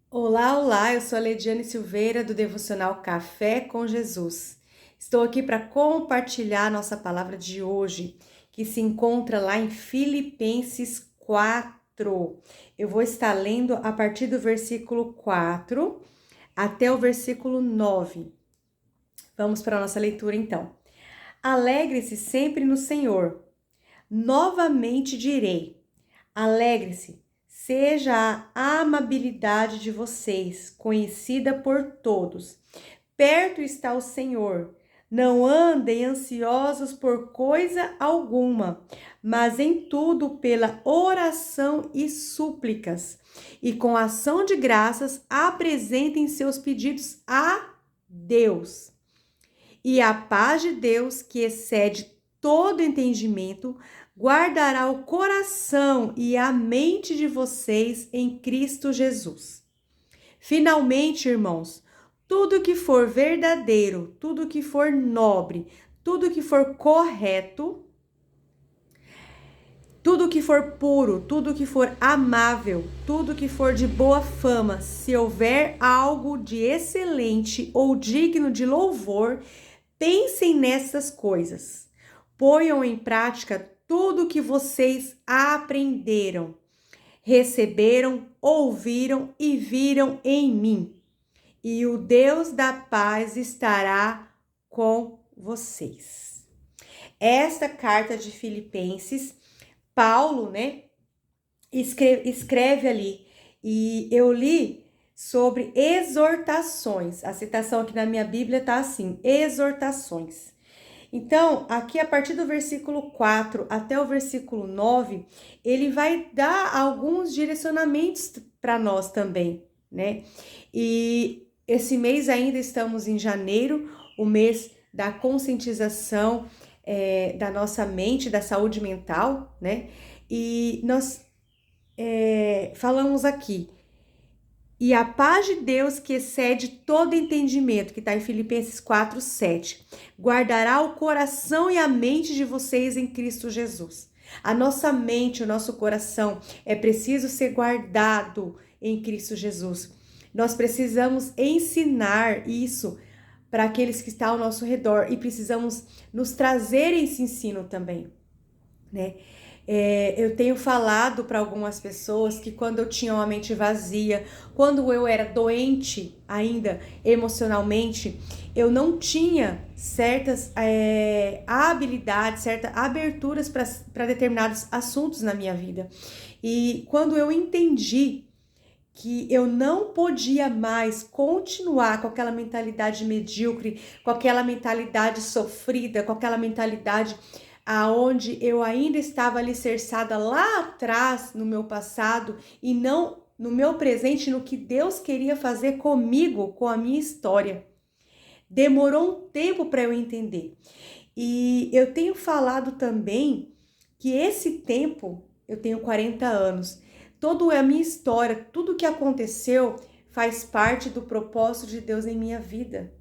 Olá, olá, eu sou a Lediane Silveira do Devocional Café com Jesus. Estou aqui para compartilhar nossa palavra de hoje, que se encontra lá em Filipenses 4. Eu vou estar lendo a partir do versículo 4 até o versículo 9. Vamos para a nossa leitura então. Alegre-se sempre no Senhor. Novamente direi: alegre-se, seja a amabilidade de vocês conhecida por todos. Perto está o Senhor. Não andem ansiosos por coisa alguma, mas em tudo pela oração e súplicas. E com ação de graças apresentem seus pedidos a Deus. E a paz de Deus, que excede todo entendimento, guardará o coração e a mente de vocês em Cristo Jesus. Finalmente, irmãos, tudo que for verdadeiro, tudo que for nobre, tudo que for correto, tudo que for puro, tudo que for amável, tudo que for de boa fama, se houver algo de excelente ou digno de louvor, pensem nessas coisas. Ponham em prática tudo o que vocês aprenderam, receberam, ouviram e viram em mim. E o Deus da paz estará com vocês. Esta carta de Filipenses, Paulo, escreve ali. E eu li sobre exortações. A citação aqui na minha Bíblia tá assim: exortações. Então, aqui a partir do versículo 4 até o versículo 9, ele vai dar alguns direcionamentos para nós também, né? E esse mês ainda estamos em janeiro, o mês da conscientização da nossa mente, da saúde mental, né? E nós falamos aqui. E a paz de Deus, que excede todo entendimento, que está em Filipenses 4, 7, guardará o coração e a mente de vocês em Cristo Jesus. A nossa mente, o nosso coração é preciso ser guardado em Cristo Jesus. Nós precisamos ensinar isso para aqueles que estão ao nosso redor e precisamos nos trazer esse ensino também, né? Eu tenho falado para algumas pessoas que quando eu tinha uma mente vazia, quando eu era doente ainda emocionalmente, eu não tinha certas habilidades, certas aberturas para determinados assuntos na minha vida. E quando eu entendi que eu não podia mais continuar com aquela mentalidade medíocre, com aquela mentalidade sofrida, com aquela mentalidade aonde eu ainda estava alicerçada lá atrás no meu passado e não no meu presente, no que Deus queria fazer comigo, com a minha história. Demorou um tempo para eu entender. E eu tenho falado também que esse tempo, eu tenho 40 anos, toda a minha história, tudo que aconteceu faz parte do propósito de Deus em minha vida.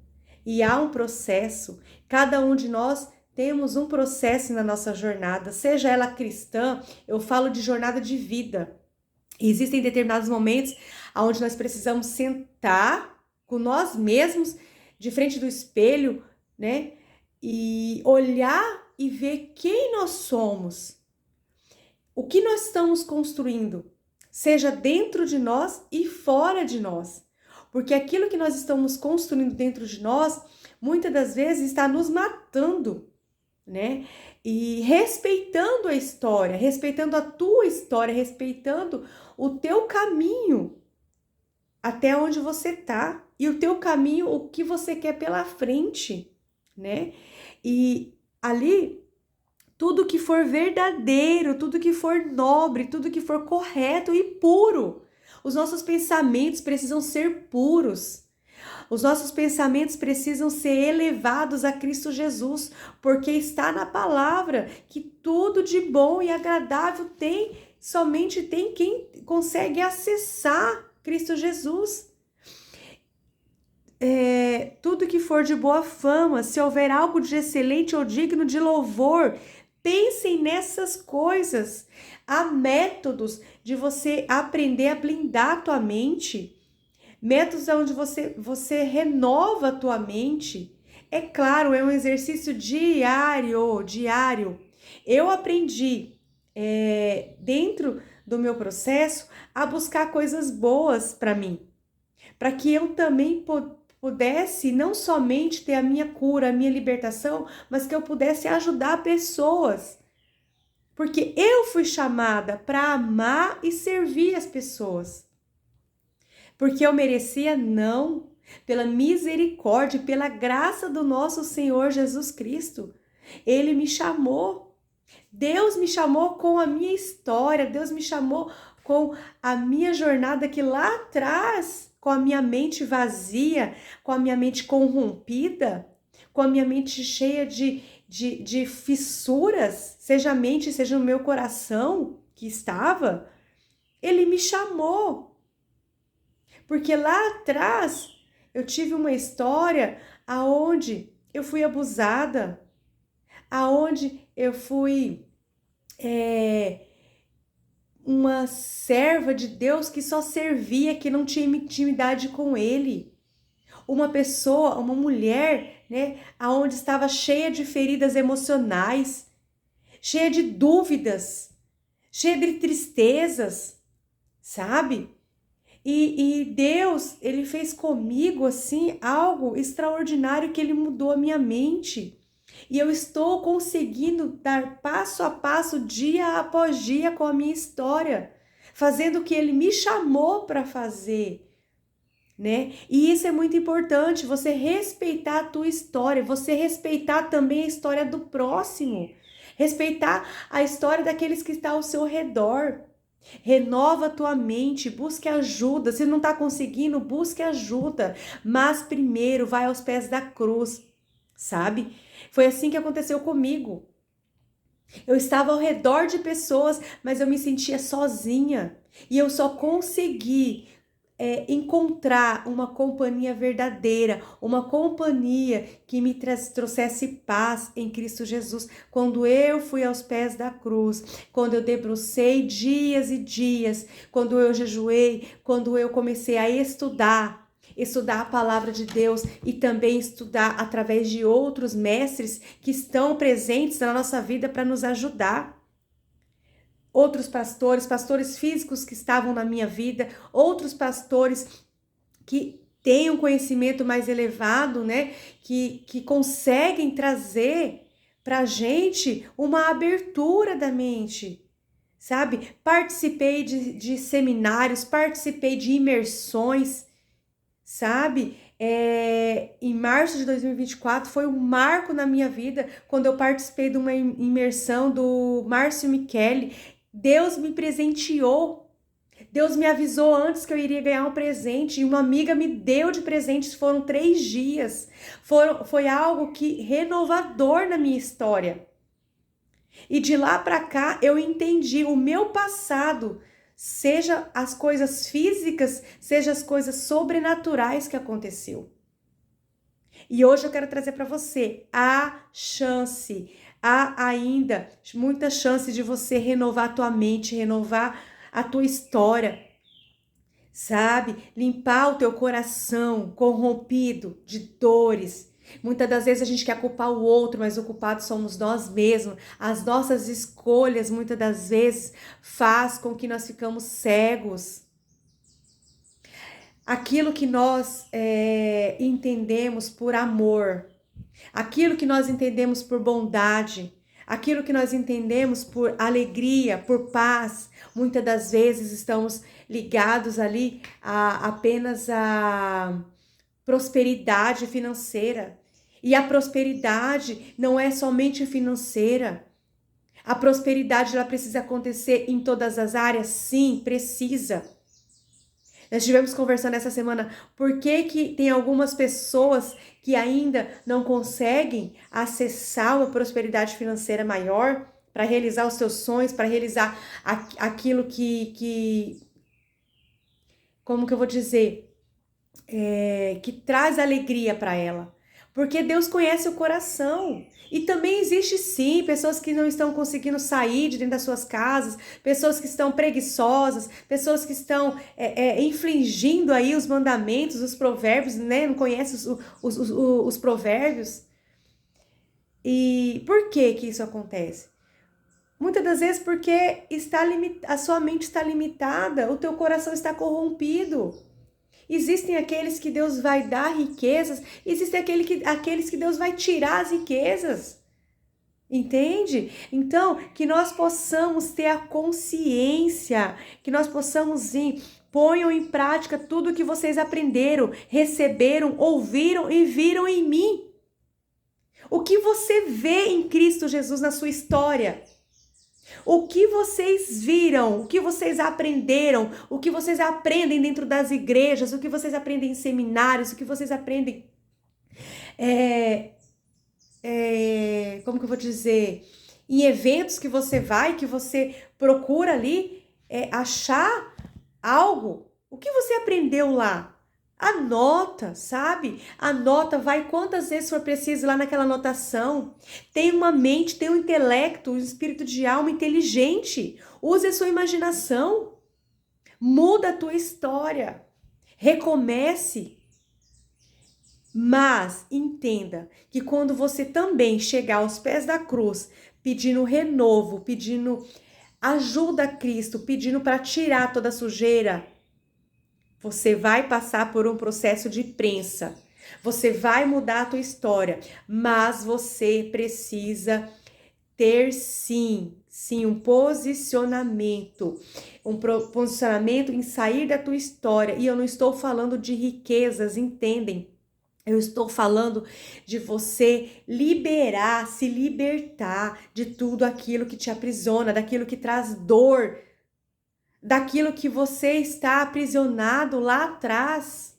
E há um processo, cada um de nós temos um processo na nossa jornada, seja ela cristã, eu falo de jornada de vida. E existem determinados momentos onde nós precisamos sentar com nós mesmos, de frente do espelho, né? E olhar e ver quem nós somos, o que nós estamos construindo, seja dentro de nós e fora de nós. Porque aquilo que nós estamos construindo dentro de nós, muitas das vezes está nos matando, né? E respeitando a história, respeitando a tua história, respeitando o teu caminho até onde você tá e o teu caminho, o que você quer pela frente, né? E ali tudo que for verdadeiro, tudo que for nobre, tudo que for correto e puro. Os nossos pensamentos precisam ser puros. Os nossos pensamentos precisam ser elevados a Cristo Jesus, porque está na palavra que tudo de bom e agradável somente tem quem consegue acessar Cristo Jesus. Tudo que for de boa fama, se houver algo de excelente ou digno de louvor, pensem nessas coisas. Há métodos de você aprender a blindar a tua mente, Métodos onde você renova a tua mente. É claro, é um exercício diário. Eu aprendi, dentro do meu processo, a buscar coisas boas para mim, para que eu também pudesse não somente ter a minha cura, a minha libertação, mas que eu pudesse ajudar pessoas. Porque eu fui chamada para amar e servir as pessoas. Porque eu merecia? Não. Pela misericórdia, pela graça do nosso Senhor Jesus Cristo. Ele me chamou. Deus me chamou com a minha história. Deus me chamou com a minha jornada que lá atrás, com a minha mente vazia, com a minha mente corrompida, com a minha mente cheia de fissuras, seja a mente, seja o meu coração que estava, Ele me chamou. Porque lá atrás eu tive uma história aonde eu fui abusada, aonde eu fui uma serva de Deus que só servia, que não tinha intimidade com Ele. Uma pessoa, uma mulher, né, aonde estava cheia de feridas emocionais, cheia de dúvidas, cheia de tristezas, sabe? E Deus, Ele fez comigo, assim, algo extraordinário, que Ele mudou a minha mente. E eu estou conseguindo dar passo a passo, dia após dia, com a minha história, fazendo o que Ele me chamou para fazer, né? E isso é muito importante, você respeitar a tua história, você respeitar também a história do próximo, respeitar a história daqueles que estão ao seu redor. Renova a tua mente, busque ajuda. Se não está conseguindo, busque ajuda. Mas primeiro vai aos pés da cruz, sabe? Foi assim que aconteceu comigo. Eu estava ao redor de pessoas, mas eu me sentia sozinha. E eu só consegui encontrar uma companhia verdadeira, uma companhia que me trouxesse paz em Cristo Jesus, quando eu fui aos pés da cruz, quando eu debrucei dias e dias, quando eu jejuei, quando eu comecei a estudar a palavra de Deus e também estudar através de outros mestres que estão presentes na nossa vida para nos ajudar. Outros pastores físicos que estavam na minha vida, outros pastores que têm um conhecimento mais elevado, né? Que conseguem trazer para a gente uma abertura da mente, sabe? Participei de seminários, participei de imersões, sabe? Em março de 2024 foi um marco na minha vida quando eu participei de uma imersão do Márcio Michele. Deus me presenteou. Deus me avisou antes que eu iria ganhar um presente e uma amiga me deu de presente. Foram 3 dias. Foi algo que renovador na minha história. E de lá para cá eu entendi o meu passado, seja as coisas físicas, seja as coisas sobrenaturais que aconteceu. E hoje eu quero trazer para você a chance. Há ainda muita chance de você renovar a tua mente, renovar a tua história, sabe? Limpar o teu coração corrompido de dores. Muitas das vezes a gente quer culpar o outro, mas o culpado somos nós mesmos. As nossas escolhas, muitas das vezes, faz com que nós ficamos cegos. Aquilo que nós entendemos por amor, aquilo que nós entendemos por bondade, aquilo que nós entendemos por alegria, por paz, muitas das vezes estamos ligados ali apenas a prosperidade financeira. E a prosperidade não é somente financeira. A prosperidade ela precisa acontecer em todas as áreas? Sim, precisa. Nós estivemos conversando essa semana por que tem algumas pessoas que ainda não conseguem acessar uma prosperidade financeira maior para realizar os seus sonhos, para realizar aquilo que como que eu vou dizer, que traz alegria para ela. Porque Deus conhece o coração. E também existe sim pessoas que não estão conseguindo sair de dentro das suas casas, pessoas que estão preguiçosas, pessoas que estão infringindo aí os mandamentos, os provérbios, né? Não conhecem os provérbios. E por que que isso acontece? Muitas das vezes porque a sua mente está limitada, o teu coração está corrompido. Existem aqueles que Deus vai dar riquezas, existem aqueles que Deus vai tirar as riquezas. Entende? Então, que nós possamos ter a consciência, que nós possamos sim, ponham em prática tudo o que vocês aprenderam, receberam, ouviram e viram em mim. O que você vê em Cristo Jesus na sua história? O que vocês viram, o que vocês aprenderam, o que vocês aprendem dentro das igrejas, o que vocês aprendem em seminários, o que vocês aprendem, como que eu vou dizer, em eventos que você vai, que você procura ali achar algo. O que você aprendeu lá? Anota, sabe? Anota, vai quantas vezes for preciso lá naquela anotação. Tem uma mente, tem um intelecto, um espírito de alma inteligente. Use a sua imaginação. Muda a tua história. Recomece. Mas entenda que quando você também chegar aos pés da cruz, pedindo renovo, pedindo ajuda a Cristo, pedindo para tirar toda a sujeira, você vai passar por um processo de prensa. Você vai mudar a tua história, mas você precisa ter sim um posicionamento em sair da tua história. E eu não estou falando de riquezas, entendem? Eu estou falando de você se libertar de tudo aquilo que te aprisiona, daquilo que traz dor, daquilo que você está aprisionado lá atrás.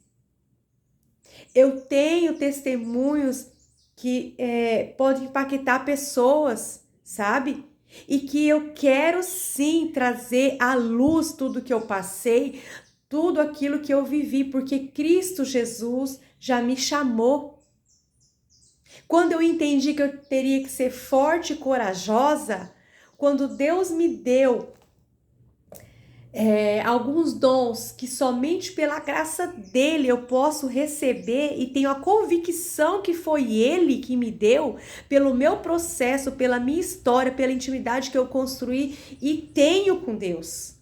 Eu tenho testemunhos que podem impactar pessoas, sabe? E que eu quero sim trazer à luz tudo que eu passei, tudo aquilo que eu vivi, porque Cristo Jesus já me chamou. Quando eu entendi que eu teria que ser forte e corajosa, quando Deus me deu alguns dons que somente pela graça dele eu posso receber e tenho a convicção que foi ele que me deu, pelo meu processo, pela minha história, pela intimidade que eu construí e tenho com Deus.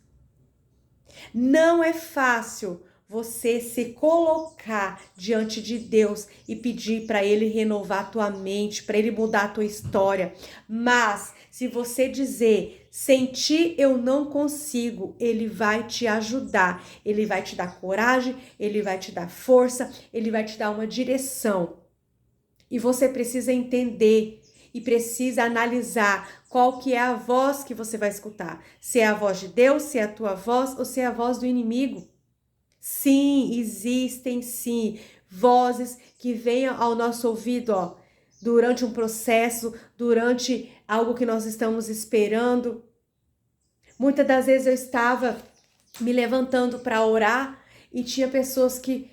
Não é fácil você se colocar diante de Deus e pedir para ele renovar a tua mente, para ele mudar a tua história. Mas se você dizer, sem ti eu não consigo, ele vai te ajudar. Ele vai te dar coragem, ele vai te dar força, ele vai te dar uma direção. E você precisa entender e precisa analisar qual que é a voz que você vai escutar. Se é a voz de Deus, se é a tua voz ou se é a voz do inimigo. Sim, existem sim vozes que venham ao nosso ouvido, durante um processo, durante algo que nós estamos esperando. Muitas das vezes eu estava me levantando para orar e tinha pessoas que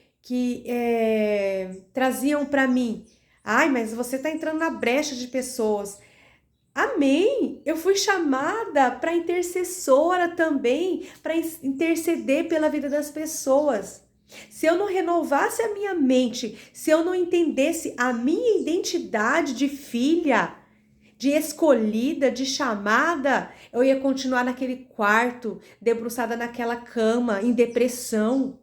traziam para mim, ai, mas você está entrando na brecha de pessoas. Amém! Eu fui chamada para intercessora também, para interceder pela vida das pessoas. Se eu não renovasse a minha mente, se eu não entendesse a minha identidade de filha, de escolhida, de chamada, eu ia continuar naquele quarto, debruçada naquela cama, em depressão.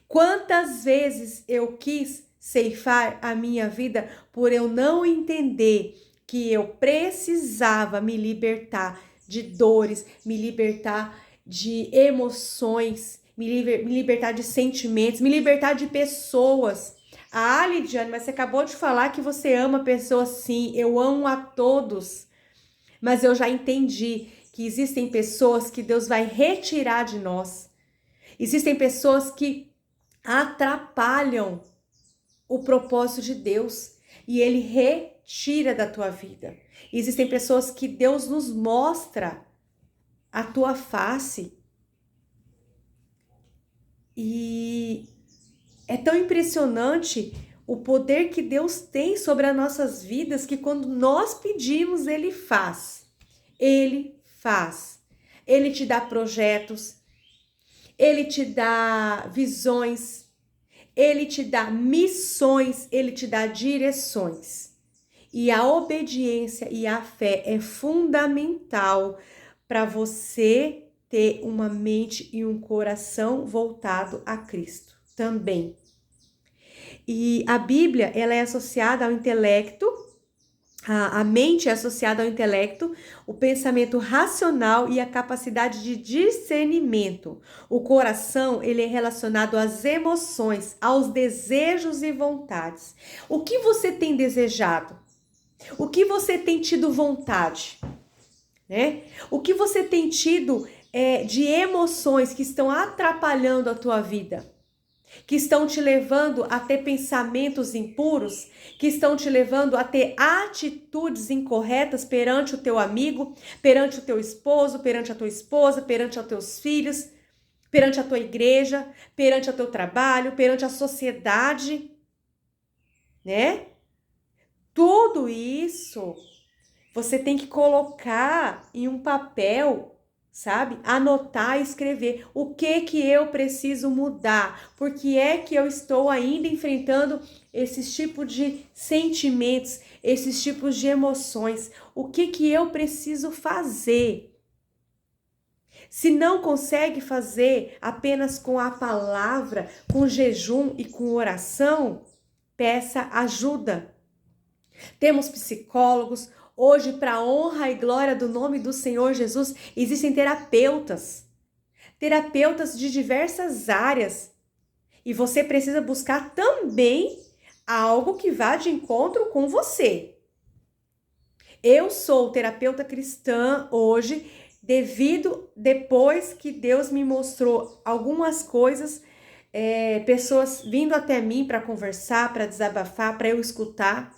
Quantas vezes eu quis ceifar a minha vida por eu não entender que eu precisava me libertar de dores, me libertar de emoções, me libertar de sentimentos, me libertar de pessoas. Ah, Lidiane, mas você acabou de falar que você ama pessoas. Sim, eu amo a todos. Mas eu já entendi que existem pessoas que Deus vai retirar de nós. Existem pessoas que atrapalham o propósito de Deus e ele retira da tua vida. Existem pessoas que Deus nos mostra a tua face. E é tão impressionante o poder que Deus tem sobre as nossas vidas, que quando nós pedimos, Ele faz. Ele faz. Ele te dá projetos, Ele te dá visões, Ele te dá missões, Ele te dá direções. E a obediência e a fé é fundamental para você ter uma mente e um coração voltado a Cristo também. E a Bíblia, ela é associada ao intelecto, a mente é associada ao intelecto, o pensamento racional e a capacidade de discernimento. O coração, ele é relacionado às emoções, aos desejos e vontades. O que você tem desejado? O que você tem tido vontade? Né? O que você tem tido de emoções que estão atrapalhando a tua vida? Que estão te levando a ter pensamentos impuros, que estão te levando a ter atitudes incorretas perante o teu amigo, perante o teu esposo, perante a tua esposa, perante os teus filhos, perante a tua igreja, perante o teu trabalho, perante a sociedade, né? Tudo isso você tem que colocar em um papel, sabe? Anotar e escrever o que eu preciso mudar, porque é que eu estou ainda enfrentando esses tipos de sentimentos, esses tipos de emoções, o que eu preciso fazer. Se não consegue fazer apenas com a palavra, com jejum e com oração, peça ajuda. Temos psicólogos. Hoje, para a honra e glória do nome do Senhor Jesus, existem terapeutas de diversas áreas. E você precisa buscar também algo que vá de encontro com você. Eu sou terapeuta cristã hoje, depois que Deus me mostrou algumas coisas, pessoas vindo até mim para conversar, para desabafar, para eu escutar.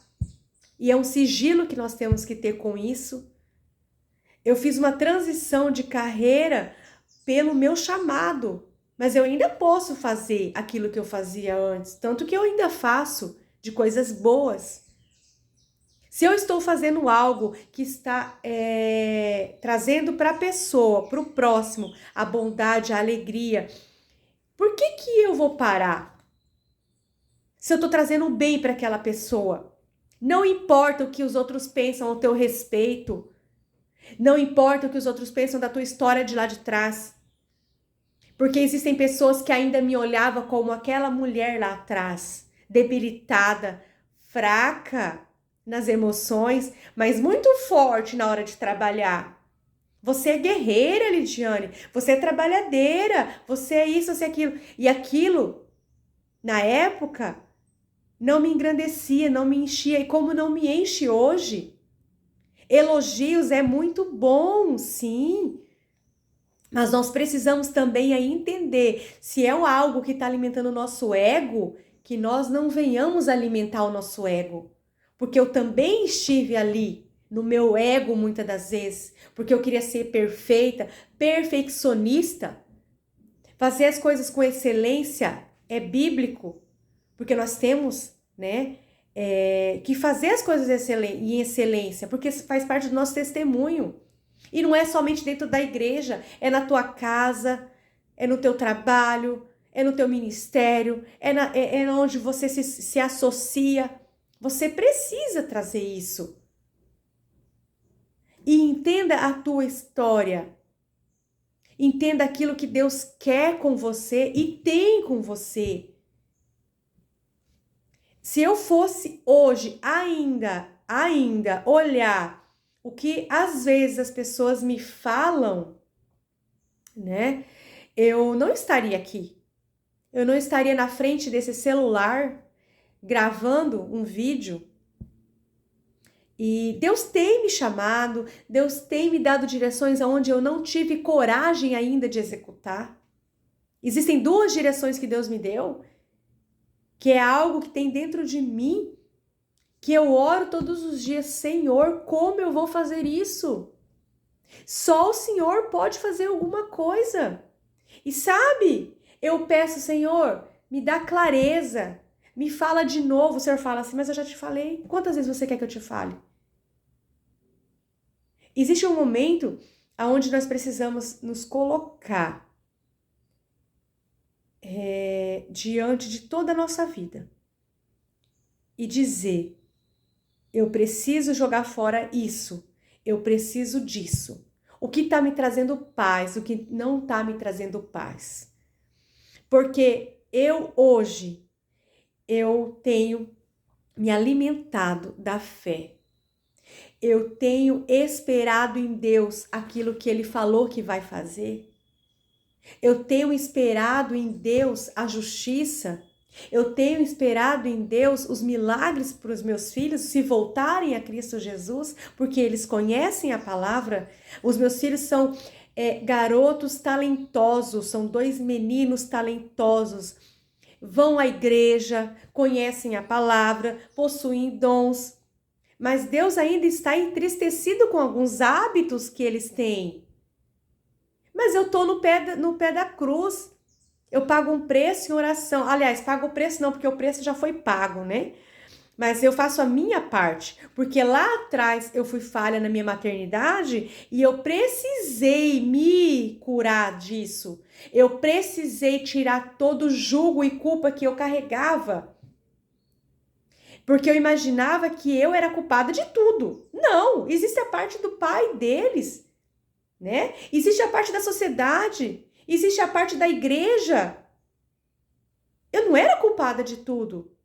E é um sigilo que nós temos que ter com isso. Eu fiz uma transição de carreira pelo meu chamado, mas eu ainda posso fazer aquilo que eu fazia antes, tanto que eu ainda faço de coisas boas. Se eu estou fazendo algo que está trazendo para a pessoa, para o próximo, a bondade, a alegria, por que eu vou parar? Se eu estou trazendo o bem para aquela pessoa. Não importa o que os outros pensam ao teu respeito. Não importa o que os outros pensam da tua história de lá de trás. Porque existem pessoas que ainda me olhavam como aquela mulher lá atrás, debilitada, fraca nas emoções, mas muito forte na hora de trabalhar. Você é guerreira, Lidiane. Você é trabalhadeira. Você é isso, você é aquilo. E aquilo, na época, não me engrandecia, não me enchia. E como não me enche hoje? Elogios é muito bom, sim. Mas nós precisamos também aí entender se é algo que está alimentando o nosso ego, que nós não venhamos alimentar o nosso ego. Porque eu também estive ali, no meu ego muitas das vezes, porque eu queria ser perfeita, perfeccionista. Fazer as coisas com excelência é bíblico. Porque nós temos, né, que fazer as coisas em excelência, porque faz parte do nosso testemunho. E não é somente dentro da igreja, é na tua casa, é no teu trabalho, é no teu ministério, é onde você se associa. Você precisa trazer isso. E entenda a tua história. Entenda aquilo que Deus quer com você e tem com você. Se eu fosse hoje ainda olhar o que às vezes as pessoas me falam, né? Eu não estaria aqui. Eu não estaria na frente desse celular gravando um vídeo. E Deus tem me chamado, Deus tem me dado direções aonde eu não tive coragem ainda de executar. Existem 2 direções que Deus me deu, que é algo que tem dentro de mim, que eu oro todos os dias, Senhor, como eu vou fazer isso? Só o Senhor pode fazer alguma coisa. E sabe, eu peço, Senhor, me dá clareza, Me fala de novo. O Senhor fala assim, mas eu já te falei. Quantas vezes você quer que eu te fale? Existe um momento onde nós precisamos nos colocar diante de toda a nossa vida e dizer: eu preciso jogar fora isso, eu preciso disso. O que está me trazendo paz, o que não está me trazendo paz. Porque hoje, eu tenho me alimentado da fé. Eu tenho esperado em Deus aquilo que Ele falou que vai fazer. Eu tenho esperado em Deus a justiça. Eu tenho esperado em Deus os milagres para os meus filhos se voltarem a Cristo Jesus, porque eles conhecem a palavra. Os meus filhos são garotos talentosos, são 2 meninos talentosos. Vão à igreja, conhecem a palavra, possuem dons. Mas Deus ainda está entristecido com alguns hábitos que eles têm. Mas eu estou no pé da cruz. Eu pago um preço em oração. Aliás, pago o preço não, porque o preço já foi pago, né? Mas eu faço a minha parte, porque lá atrás eu fui falha na minha maternidade e eu precisei me curar disso. Eu precisei tirar todo o jugo e culpa que eu carregava. Porque eu imaginava que eu era culpada de tudo. Não, existe a parte do pai deles, né? Existe a parte da sociedade, existe a parte da igreja. Eu não era culpada de tudo.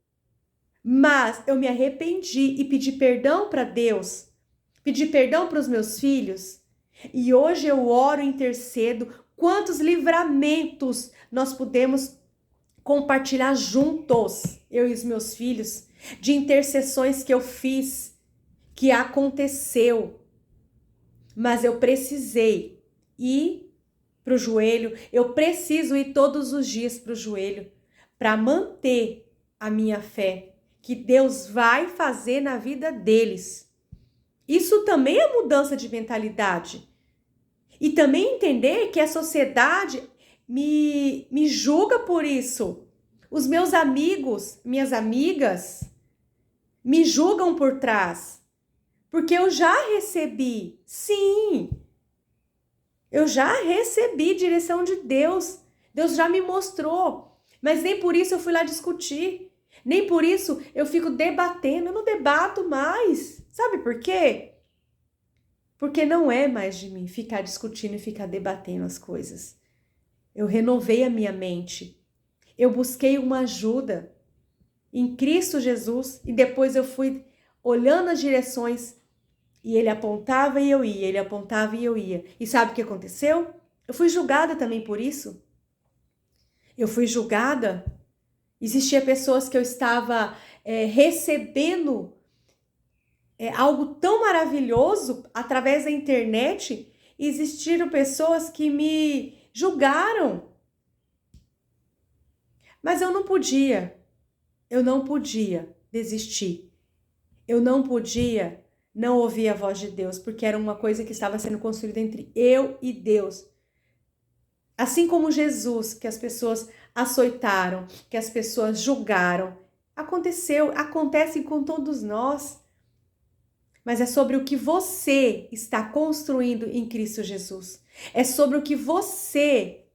Mas eu me arrependi e pedi perdão para Deus. Pedi perdão para os meus filhos. E hoje eu oro e intercedo. Quantos livramentos nós podemos compartilhar juntos, eu e os meus filhos, de intercessões que eu fiz, que aconteceu. Mas eu precisei ir para o joelho, eu preciso ir todos os dias para o joelho para manter a minha fé, que Deus vai fazer na vida deles. Isso também é mudança de mentalidade. E também entender que a sociedade me julga por isso. Os meus amigos, minhas amigas, me julgam por trás. Porque eu já recebi, sim, eu já recebi direção de Deus. Deus já me mostrou. Mas nem por isso eu fui lá discutir. Nem por isso eu fico debatendo. Eu não debato mais. Sabe por quê? Porque não é mais de mim ficar discutindo e ficar debatendo as coisas. Eu renovei a minha mente. Eu busquei uma ajuda em Cristo Jesus e depois eu fui olhando as direções e ele apontava e eu ia, ele apontava e eu ia. E sabe o que aconteceu? Eu fui julgada também por isso. Eu fui julgada. Existia pessoas que eu estava recebendo algo tão maravilhoso através da internet. E existiram pessoas que me julgaram. Mas eu não podia desistir. Eu não podia não ouvir a voz de Deus, porque era uma coisa que estava sendo construída entre eu e Deus. Assim como Jesus, que as pessoas açoitaram, que as pessoas julgaram, acontece com todos nós. Mas é sobre o que você está construindo em Cristo Jesus. É sobre o que você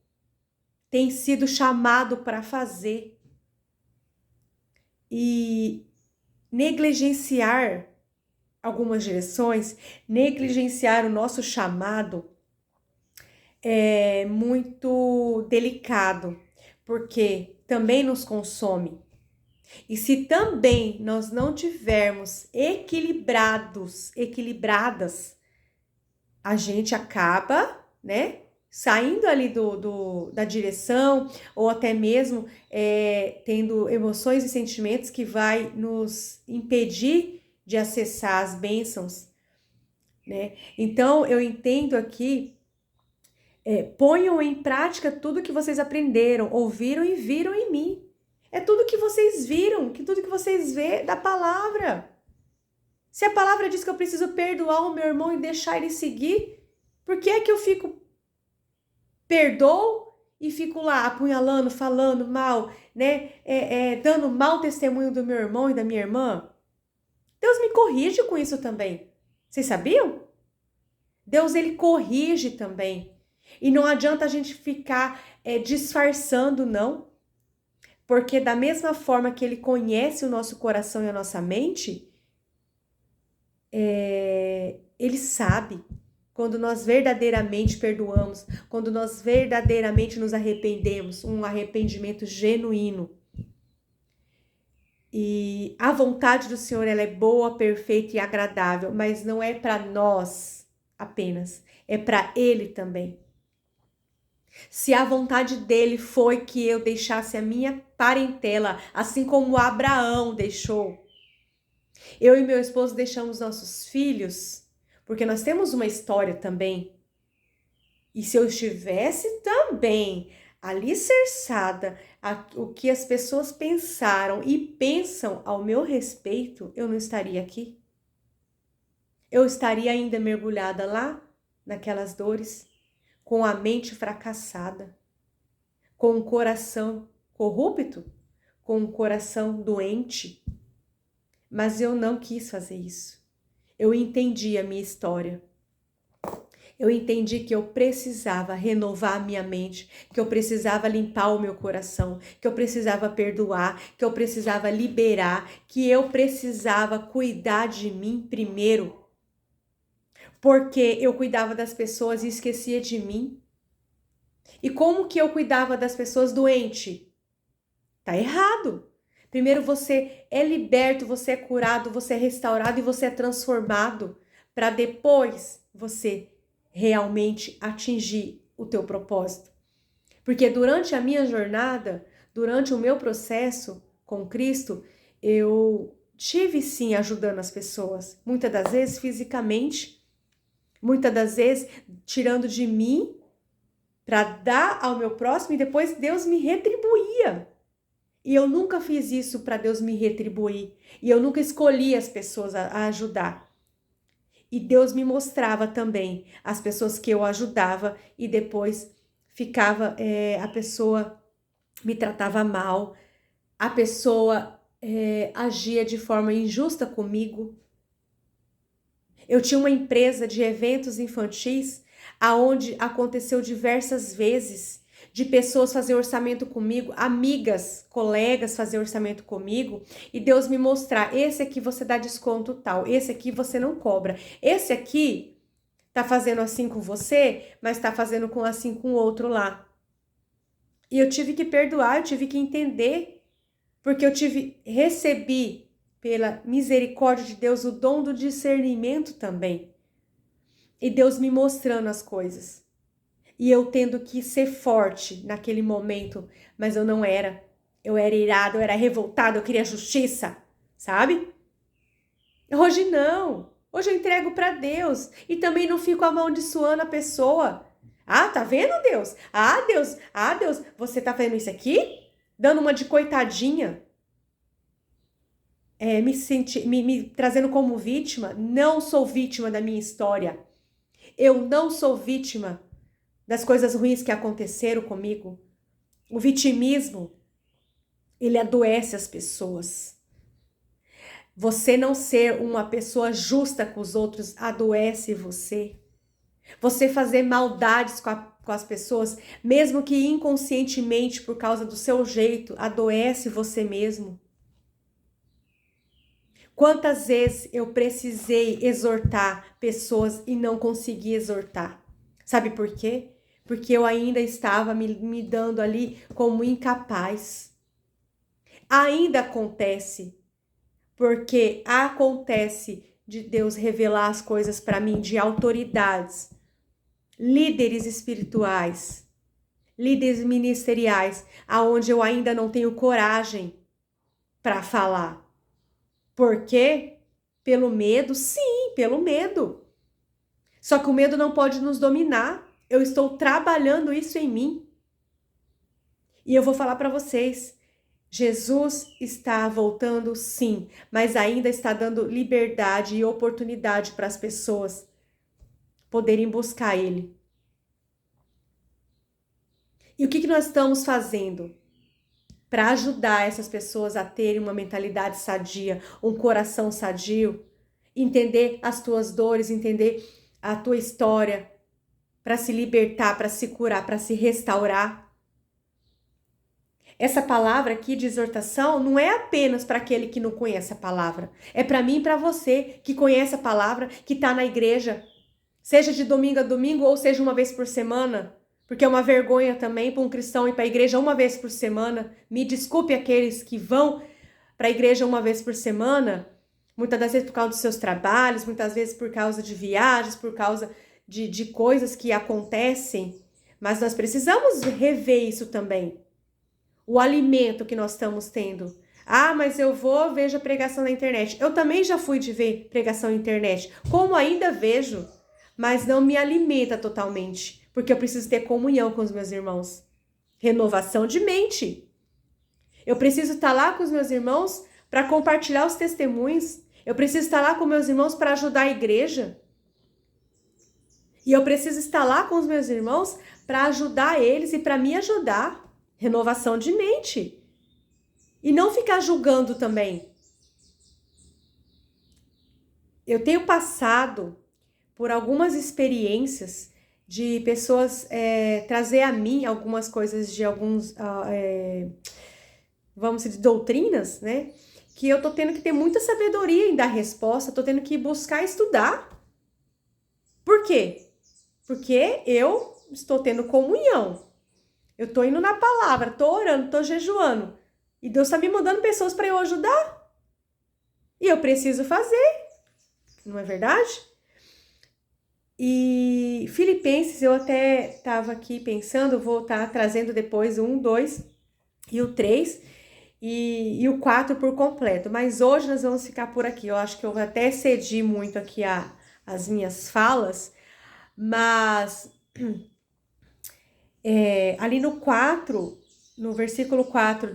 tem sido chamado para fazer. E negligenciar algumas direções, negligenciar o nosso chamado é muito delicado, porque também nos consome. E se também nós não tivermos equilibradas, a gente acaba, né, saindo ali da direção, ou até mesmo tendo emoções e sentimentos que vai nos impedir de acessar as bênçãos, né? Então, eu entendo aqui, ponham em prática tudo que vocês aprenderam, ouviram e viram em mim. É tudo que vocês viram, tudo que vocês vê da palavra. Se a palavra diz que eu preciso perdoar o meu irmão e deixar ele seguir, por que é que eu perdoo e fico lá apunhalando, falando mal, né? Dando mau testemunho do meu irmão e da minha irmã, Deus me corrige com isso também. Vocês sabiam? Deus, ele corrige também. E não adianta a gente ficar disfarçando, não. Porque da mesma forma que ele conhece o nosso coração e a nossa mente, ele sabe quando nós verdadeiramente perdoamos, quando nós verdadeiramente nos arrependemos, um arrependimento genuíno. E a vontade do Senhor, ela é boa, perfeita e agradável, mas não é para nós apenas, é para Ele também. Se a vontade dele foi que eu deixasse a minha parentela, assim como Abraão deixou, eu e meu esposo deixamos nossos filhos, porque nós temos uma história também. E se eu estivesse também alicerçada o que as pessoas pensaram e pensam ao meu respeito, eu não estaria aqui. Eu estaria ainda mergulhada lá, naquelas dores, com a mente fracassada, com o coração corrupto, com o coração doente. Mas eu não quis fazer isso. Eu entendi a minha história. Eu entendi que eu precisava renovar a minha mente, que eu precisava limpar o meu coração, que eu precisava perdoar, que eu precisava liberar, que eu precisava cuidar de mim primeiro. Porque eu cuidava das pessoas e esquecia de mim. E como que eu cuidava das pessoas doentes? Tá errado. Primeiro você é liberto, você é curado, você é restaurado e você é transformado para depois você realmente atingir o teu propósito. Porque durante a minha jornada, durante o meu processo com Cristo, eu tive sim ajudando as pessoas, muitas das vezes fisicamente, muitas das vezes tirando de mim para dar ao meu próximo e depois Deus me retribuía. E eu nunca fiz isso para Deus me retribuir. E eu nunca escolhi as pessoas a ajudar. E Deus me mostrava também as pessoas que eu ajudava e depois ficava, a pessoa me tratava mal, a pessoa agia de forma injusta comigo. Eu tinha uma empresa de eventos infantis, aonde aconteceu diversas vezes de pessoas fazer orçamento comigo, amigas, colegas fazer orçamento comigo, e Deus me mostrar, esse aqui você dá desconto tal, esse aqui você não cobra, esse aqui tá fazendo assim com você, mas tá fazendo assim com o outro lá. E eu tive que perdoar, eu tive que entender, porque eu recebi pela misericórdia de Deus o dom do discernimento também. E Deus me mostrando as coisas. E eu tendo que ser forte naquele momento, mas eu não era. Eu era irado, eu era revoltado, eu queria justiça, sabe? Hoje não. Hoje eu entrego para Deus e também não fico amaldiçoando a pessoa. Ah, tá vendo, Deus? Ah, Deus, você tá fazendo isso aqui? Dando uma de coitadinha. Me trazendo como vítima. Não sou vítima da minha história. Eu não sou vítima das coisas ruins que aconteceram comigo. O vitimismo, ele adoece as pessoas. Você não ser uma pessoa justa com os outros adoece você. Você fazer maldades com as pessoas, mesmo que inconscientemente por causa do seu jeito, adoece você mesmo. Quantas vezes eu precisei exortar pessoas e não consegui exortar? Sabe por quê? Porque eu ainda estava me dando ali como incapaz. Ainda acontece, porque acontece de Deus revelar as coisas para mim, de autoridades, líderes espirituais, líderes ministeriais, aonde eu ainda não tenho coragem para falar. Por quê? Pelo medo? Sim, pelo medo. Só que o medo não pode nos dominar. Eu estou trabalhando isso em mim. E eu vou falar para vocês, Jesus está voltando sim, mas ainda está dando liberdade e oportunidade para as pessoas poderem buscar Ele. E o que nós estamos fazendo para ajudar essas pessoas a terem uma mentalidade sadia, um coração sadio, entender as tuas dores, entender a tua história, para se libertar, para se curar, para se restaurar? Essa palavra aqui de exortação não é apenas para aquele que não conhece a palavra. É para mim e para você que conhece a palavra, que está na igreja. Seja de domingo a domingo ou seja uma vez por semana. Porque é uma vergonha também para um cristão ir para a igreja uma vez por semana. Me desculpe aqueles que vão para a igreja uma vez por semana. Muitas das vezes por causa dos seus trabalhos, muitas vezes por causa de viagens, por causa de coisas que acontecem. Mas nós precisamos rever isso também. O alimento que nós estamos tendo. Ah, mas eu vejo a pregação na internet. Eu também já fui de ver pregação na internet. Como ainda vejo, mas não me alimenta totalmente. Porque eu preciso ter comunhão com os meus irmãos. Renovação de mente. Eu preciso estar lá com os meus irmãos para compartilhar os testemunhos. Eu preciso estar lá com meus irmãos para ajudar a igreja. E eu preciso estar lá com os meus irmãos para ajudar eles e para me ajudar. Renovação de mente. E não ficar julgando também. Eu tenho passado por algumas experiências de pessoas trazer a mim algumas coisas de alguns, vamos dizer, doutrinas, né? Que eu tô tendo que ter muita sabedoria em dar resposta, tô tendo que buscar estudar. Por quê? Porque eu estou tendo comunhão. Eu tô indo na palavra, tô orando, tô jejuando. E Deus tá me mandando pessoas para eu ajudar. E eu preciso fazer. Não é verdade? E Filipenses, eu até estava aqui pensando, vou estar trazendo depois o 1, 2 e o 3 e o 4 por completo. Mas hoje nós vamos ficar por aqui. Eu acho que eu até cedi muito aqui as minhas falas, mas ali no 4, no versículo 4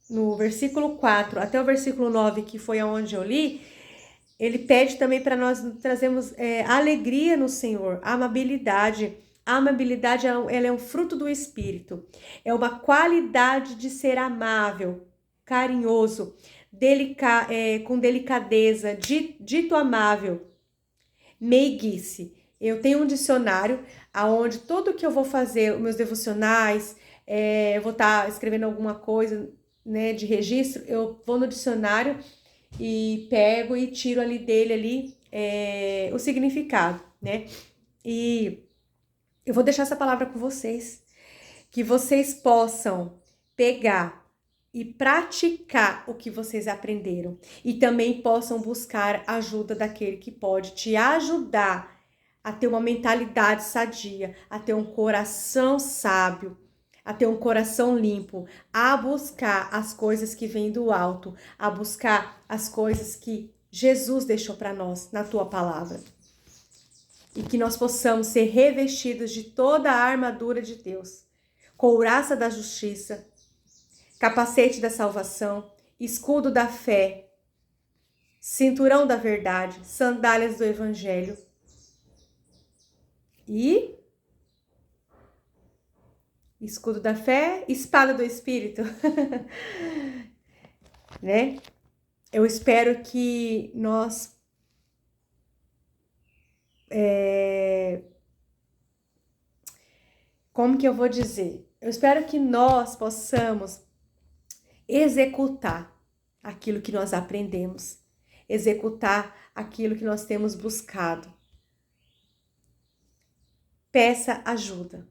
no versículo 4 até o versículo 9, que foi aonde eu li, ele pede também para nós trazermos alegria no Senhor, amabilidade. A amabilidade ela é um fruto do Espírito. É uma qualidade de ser amável, carinhoso, com delicadeza, dito amável, meiguice. Eu tenho um dicionário aonde tudo que eu vou fazer, os meus devocionais, eu vou estar escrevendo alguma coisa, né, de registro, eu vou no dicionário e pego e tiro ali dele o significado, né? E eu vou deixar essa palavra com vocês, que vocês possam pegar e praticar o que vocês aprenderam e também possam buscar ajuda daquele que pode te ajudar a ter uma mentalidade sadia, a ter um coração sábio, a ter um coração limpo, a buscar as coisas que vêm do alto, a buscar as coisas que Jesus deixou para nós na tua palavra. E que nós possamos ser revestidos de toda a armadura de Deus, couraça da justiça, capacete da salvação, escudo da fé, cinturão da verdade, sandálias do evangelho e escudo da fé, espada do Espírito, né? Eu espero que nós como que eu vou dizer? Eu espero que nós possamos executar aquilo que nós aprendemos, executar aquilo que nós temos buscado. Peça ajuda.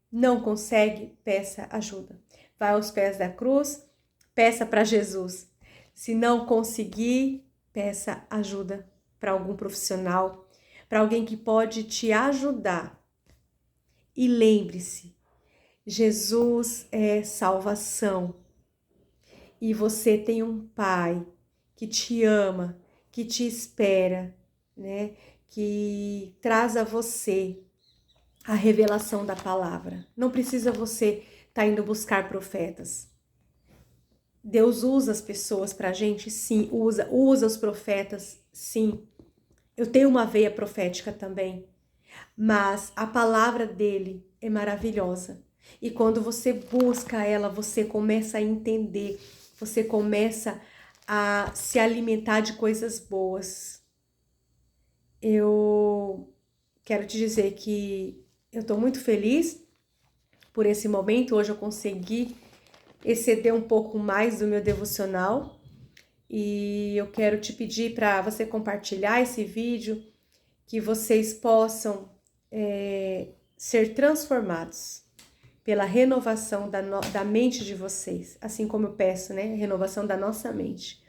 Não consegue? Peça ajuda. Vai aos pés da cruz, peça para Jesus. Se não conseguir, peça ajuda para algum profissional, para alguém que pode te ajudar. E lembre-se, Jesus é salvação. E você tem um Pai que te ama, que te espera, né? Que traz a você a revelação da palavra. Não precisa você estar indo buscar profetas. Deus usa as pessoas pra gente? Sim, usa os profetas? Sim. Eu tenho uma veia profética também. mas a palavra dele é maravilhosa. E quando você busca ela, você começa a entender, você começa a se alimentar de coisas boas. Eu quero te dizer que eu estou muito feliz por esse momento. Hoje eu consegui exceder um pouco mais do meu devocional e eu quero te pedir para você compartilhar esse vídeo, que vocês possam ser transformados pela renovação da mente de vocês, assim como eu peço, né? Renovação da nossa mente.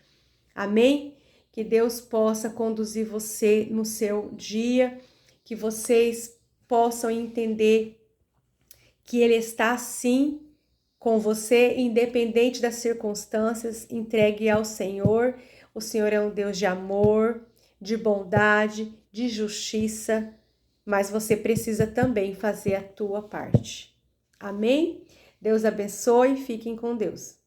Amém? Que Deus possa conduzir você no seu dia, que vocês possam entender que Ele está sim com você, independente das circunstâncias. Entregue ao Senhor. O Senhor é um Deus de amor, de bondade, de justiça, mas você precisa também fazer a tua parte. Amém? Deus abençoe, fiquem com Deus.